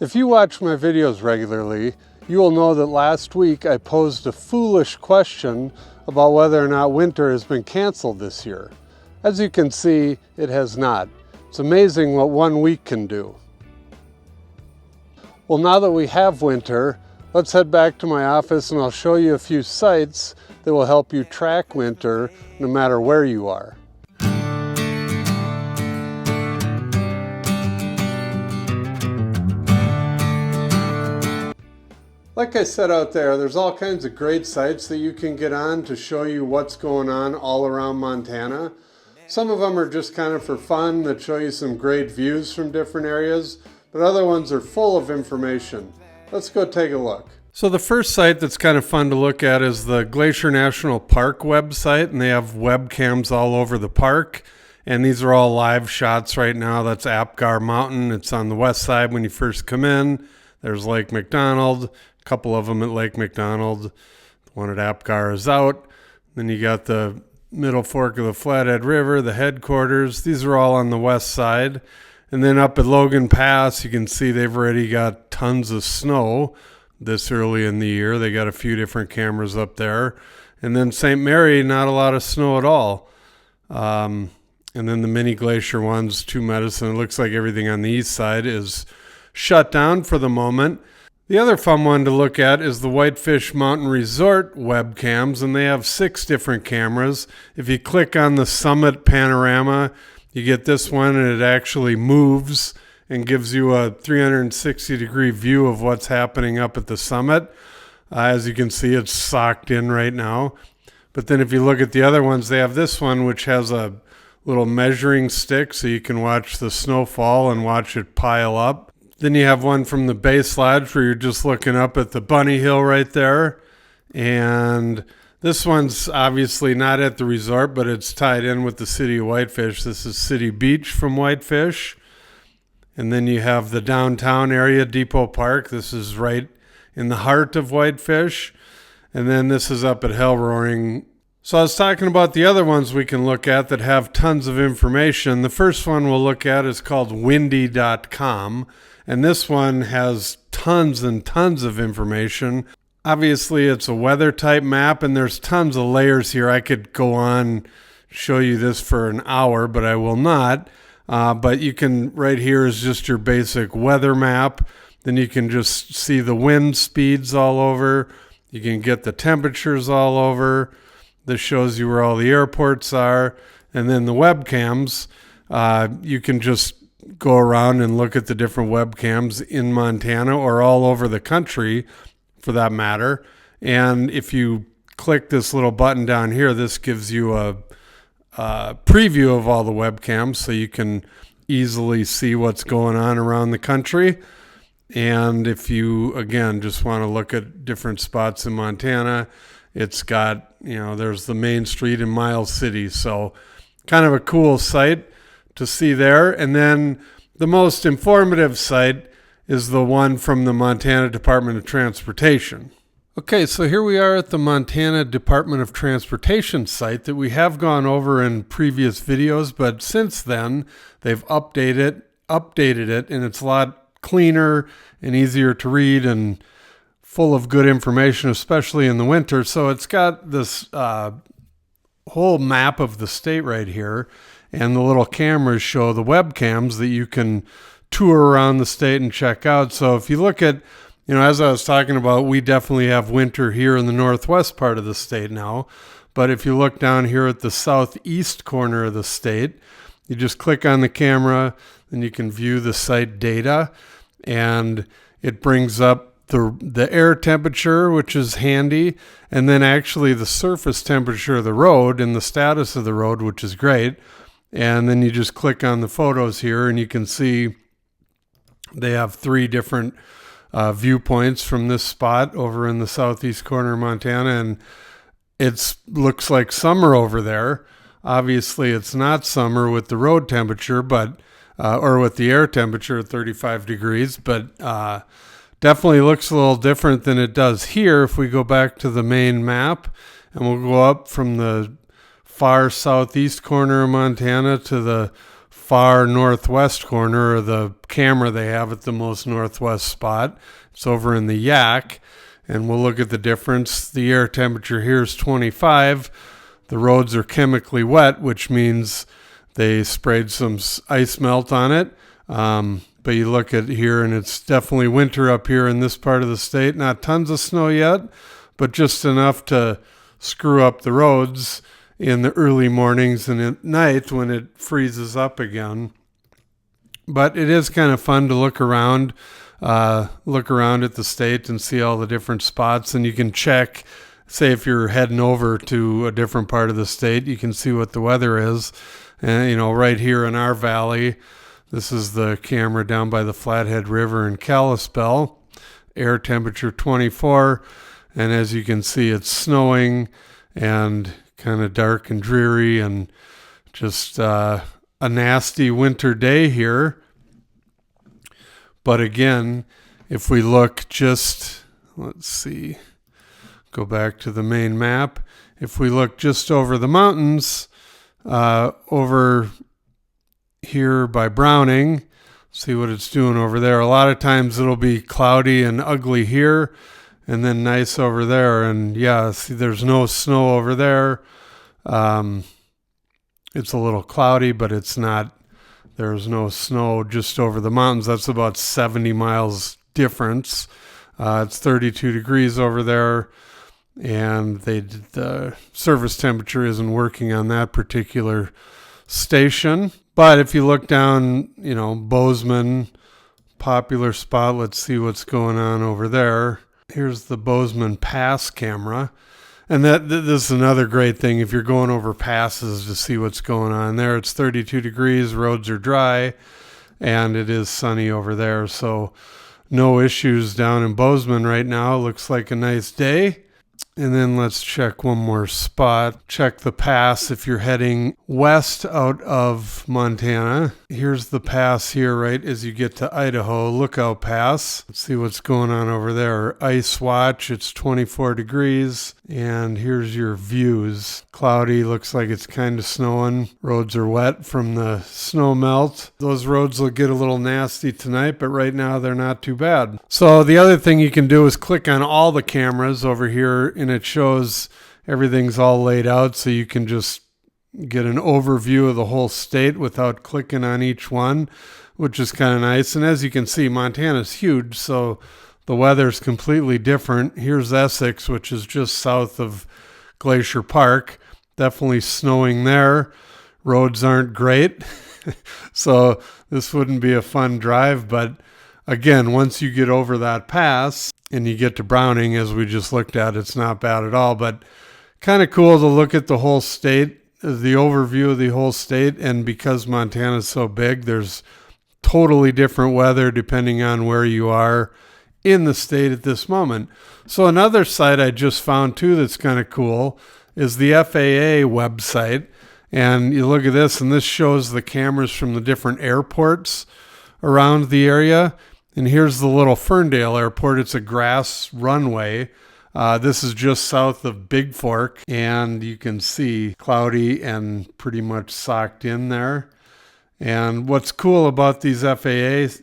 If you watch my videos regularly, you will know that last week I posed a foolish question about whether or not winter has been canceled this year. As you can see, it has not. It's amazing what 1 week can do. Well, now that we have winter, let's head back to my office and I'll show you a few sites that will help you track winter no matter where you are. Like I said out there, there's all kinds of great sites that you can get on to show you what's going on all around Montana. Some of them are just kind of for fun that show you some great views from different areas, but other ones are full of information. Let's go take a look. So the first site that's kind of fun to look at is the Glacier National Park website, and they have webcams all over the park. And these are all live shots right now. That's Apgar Mountain. It's on the west side when you first come in. There's Lake McDonald, a couple of them at Lake McDonald. The one at Apgar is out. Then you got the middle fork of the Flathead River, the headquarters. These are all on the west side. And then up at Logan Pass, you can see they've already got tons of snow this early in the year. They got a few different cameras up there. And then St. Mary, not a lot of snow at all. And then the mini glacier ones, Two Medicine. It looks like everything on the east side is shut down for the moment. The other fun one to look at is the Whitefish Mountain Resort webcams, and they have 6 different cameras. If you click on the summit panorama, you get this one, and it actually moves and gives you a 360-degree view of what's happening up at the summit. As you can see, it's socked in right now. But then if you look at the other ones, they have this one, which has a little measuring stick, so you can watch the snowfall and watch it pile up. Then you have one from the base lodge where you're just looking up at the bunny hill right there. And this one's obviously not at the resort, but it's tied in with the city of Whitefish. This is City Beach from Whitefish. And then you have the downtown area, Depot Park. This is right in the heart of Whitefish. And then this is up at Hell Roaring. So I was talking about the other ones we can look at that have tons of information. The first one we'll look at is called windy.com. And this one has tons and tons of information. Obviously, it's a weather type map, and there's tons of layers here. I could go on, show you this for an hour, but I will not. But you can, right here is just your basic weather map. Then you can just see the wind speeds all over. You can get the temperatures all over. This shows you where all the airports are. And then the webcams, you can just go around and look at the different webcams in Montana or all over the country for that matter. And if you click this little button down here, this gives you a preview of all the webcams so you can easily see what's going on around the country. And if you, again, just want to look at different spots in Montana, it's got, there's the main street in Miles City. So kind of a cool site to see there. And then the most informative site is the one from the Montana Department of Transportation. Okay, so here we are at the Montana Department of Transportation site that we have gone over in previous videos, but since then they've updated it, and it's a lot cleaner and easier to read and full of good information, especially in the winter. So it's got this whole map of the state right here, and the little cameras show the webcams that you can tour around the state and check out. So if you look at, as I was talking about, we definitely have winter here in the northwest part of the state now. But if you look down here at the southeast corner of the state, you just click on the camera and you can view the site data, and it brings up the air temperature, which is handy, and then actually the surface temperature of the road and the status of the road, which is great. And then you just click on the photos here and you can see they have 3 different viewpoints from this spot over in the southeast corner of Montana, and it looks like summer over there. Obviously it's not summer with the road temperature, but or with the air temperature at 35 degrees, but definitely looks a little different than it does here. If we go back to the main map, and we'll go up from the far southeast corner of Montana to the far northwest corner, or the camera they have at the most northwest spot. It's over in the Yak, and we'll look at the difference. The air temperature here is 25. The roads are chemically wet, which means they sprayed some ice melt on it. But you look at here, and it's definitely winter up here in this part of the state. Not tons of snow yet, but just enough to screw up the roads in the early mornings and at night when it freezes up again. But it is kind of fun to look around at the state and see all the different spots. And you can check, say if you're heading over to a different part of the state, you can see what the weather is. And, right here in our valley, this is the camera down by the Flathead River in Kalispell. Air temperature 24. And as you can see, it's snowing and kind of dark and dreary, and just a nasty winter day here. But again, if we look just, let's see, go back to the main map. If we look just over the mountains, over here by Browning, see what it's doing over there. A lot of times it'll be cloudy and ugly here, and then nice over there. And yeah, see, there's no snow over there. It's a little cloudy, but it's not, there's no snow just over the mountains. That's about 70 miles difference. It's 32 degrees over there, and the surface temperature isn't working on that particular station. But if you look down, Bozeman, popular spot, let's see what's going on over there. Here's the Bozeman Pass camera. And this is another great thing if you're going over passes to see what's going on there. It's 32 degrees, roads are dry, and it is sunny over there. So no issues down in Bozeman right now. Looks like a nice day. And then let's check one more spot. Check the pass if you're heading west out of Montana. Here's the pass here, right as you get to Idaho, Lookout Pass. Let's see what's going on over there. Ice watch, it's 24 degrees. And here's your views. Cloudy, looks like it's kind of snowing. Roads are wet from the snow melt. Those roads will get a little nasty tonight, but right now they're not too bad. So the other thing you can do is click on all the cameras over here, and it shows everything's all laid out, so you can just get an overview of the whole state without clicking on each one, which is kind of nice. And as you can see, Montana's huge, so the weather's completely different. Here's Essex, which is just south of Glacier Park. Definitely snowing there. Roads aren't great, so this wouldn't be a fun drive. But again, once you get over that pass and you get to Browning, as we just looked at, it's not bad at all. But kind of cool to look at the whole state, the overview of the whole state. And because Montana's so big, there's totally different weather depending on where you are in the state at this moment. So another site I just found too that's kind of cool is the FAA website. And you look at this, and this shows the cameras from the different airports around the area. And here's the little Ferndale Airport. It's a grass runway. This is just south of Big Fork, and you can see cloudy and pretty much socked in there. And what's cool about these this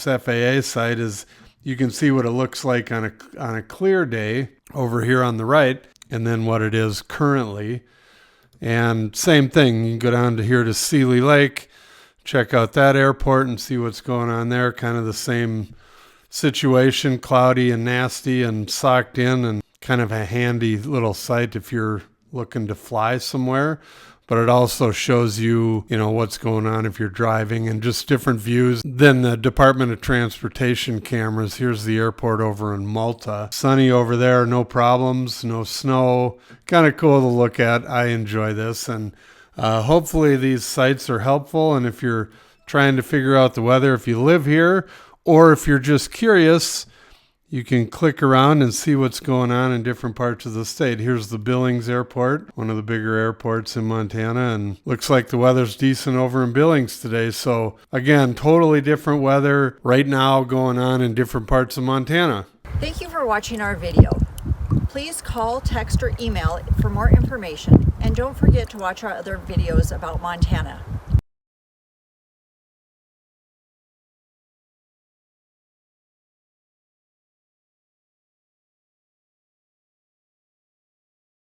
FAA site is you can see what it looks like on a clear day over here on the right, and then what it is currently. And same thing, you can go down to here to Seeley Lake, check out that airport and see what's going on there. Kind of the same situation, cloudy and nasty and socked in, and kind of a handy little site if you're looking to fly somewhere. But it also shows you, what's going on if you're driving, and just different views than the Department of Transportation cameras. Here's the airport over in Malta. Sunny over there, no problems, no snow. Kind of cool to look at. I enjoy this, and hopefully these sites are helpful. And if you're trying to figure out the weather, if you live here, or if you're just curious, you can click around and see what's going on in different parts of the state. Here's the Billings Airport, one of the bigger airports in Montana, and looks like the weather's decent over in Billings today. So again, totally different weather right now going on in different parts of Montana. Thank you for watching our video. Please call, text, or email for more information, and don't forget to watch our other videos about Montana.